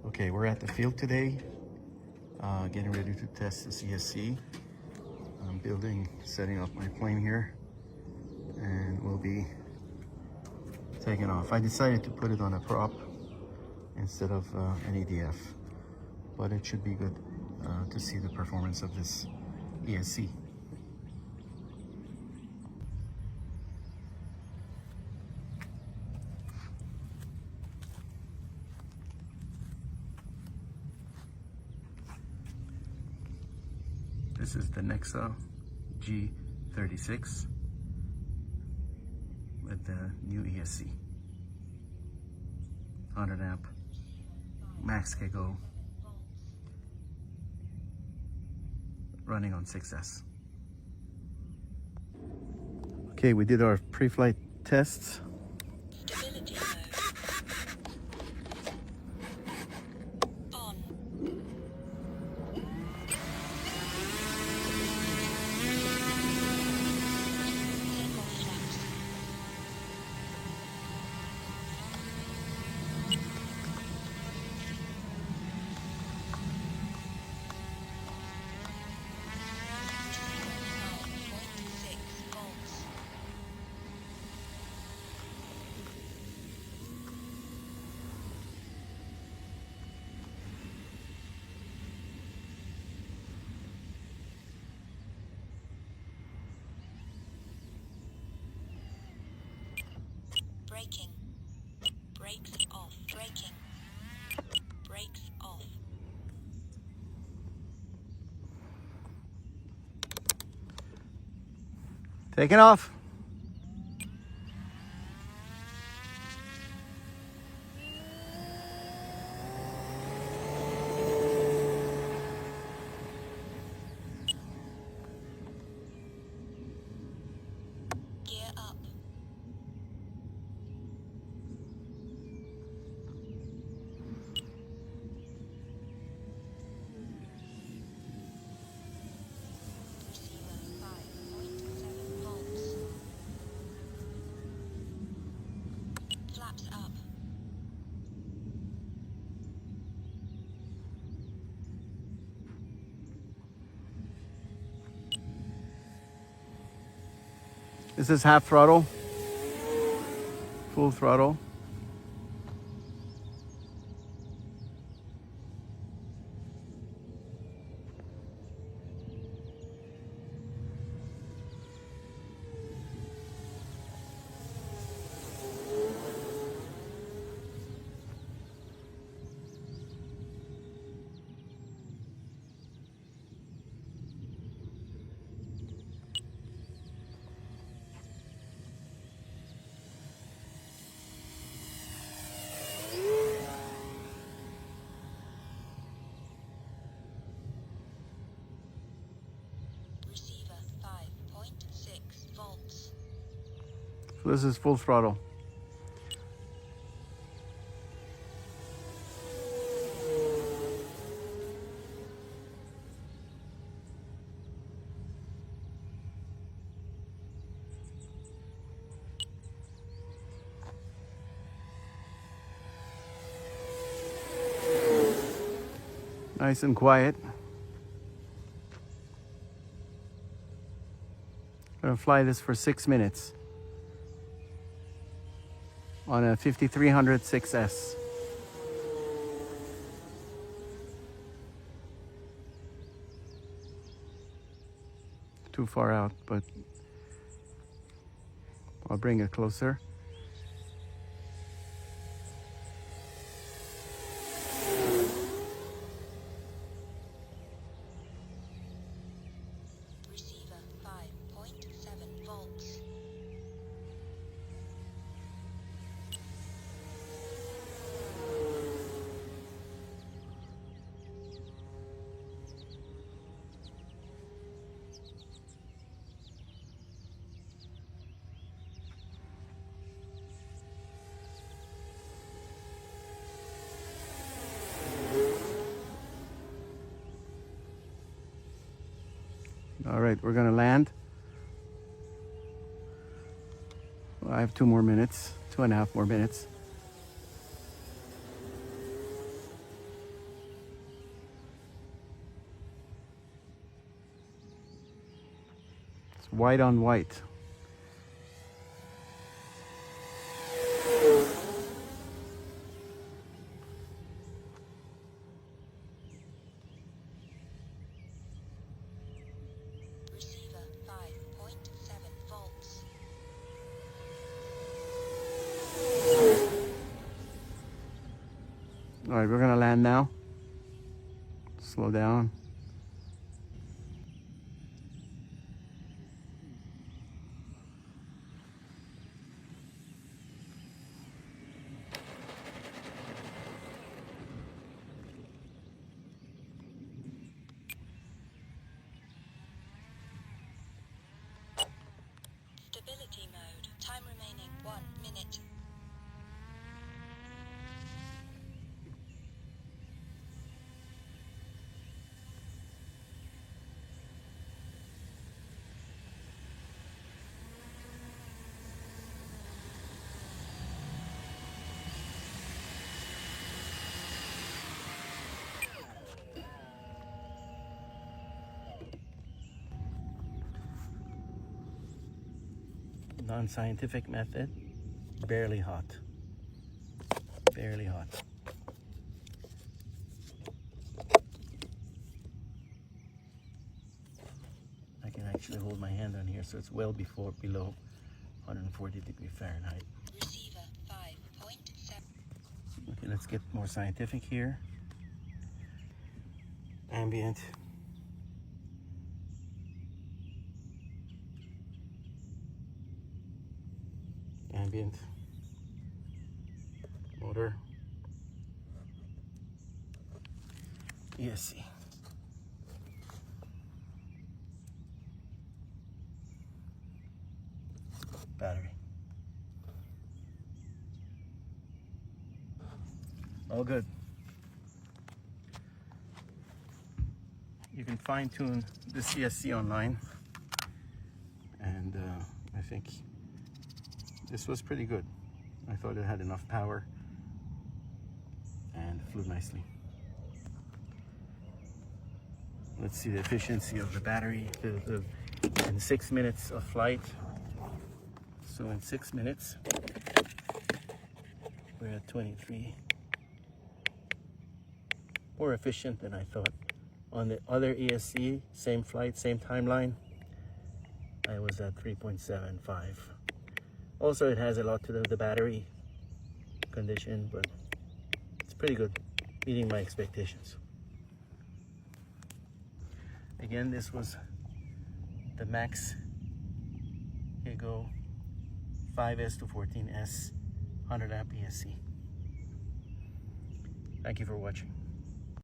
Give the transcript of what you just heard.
Okay, we're at the field today, getting ready to test this ESC. I'm setting up my plane here, and we'll be taking off. I decided to put it on a prop instead of an EDF, but it should be good to see the performance of this ESC. This is the MAXKGO G36 with the new ESC. 100 amp MAXKGO running on 6S. Okay, we did our pre-flight tests. Stability mode. On. Braking. Brakes off. Braking. Brakes off. Taking off. Gear up. Receiver 5.7 volts. Flaps up. This is half throttle, full throttle. Receiver 5.6 volts. So this is full throttle. Nice and quiet. I'm gonna fly this for 6 minutes on a 5300 6S. Too far out, but I'll bring it closer. Receiver 5.7 volts. All right, we're gonna land. Well, I have 2 more minutes, 2.5 more minutes. White on white. Receiver 5.7 volts. All right, we're gonna land now. Slow down. Stability mode. Time remaining 1 minute. Non-scientific method, barely hot. Barely hot. I can actually hold my hand on here, so it's well below 140 degrees Fahrenheit. Receiver 5.7. Okay, let's get more scientific here. Ambient. Ambient. Motor. ESC. Battery. All good. You can fine-tune the ESC online, and I think this was pretty good. I thought it had enough power and flew nicely. Let's see the efficiency of the battery in 6 minutes of flight. So in 6 minutes, we're at 23. More efficient than I thought. On the other ESC, same flight, same timeline, I was at 3.75. Also, it has a lot to do with the battery condition, but it's pretty good, meeting my expectations. Again, this was the MAXKGO 5S to 14S 100A ESC. Thank you for watching.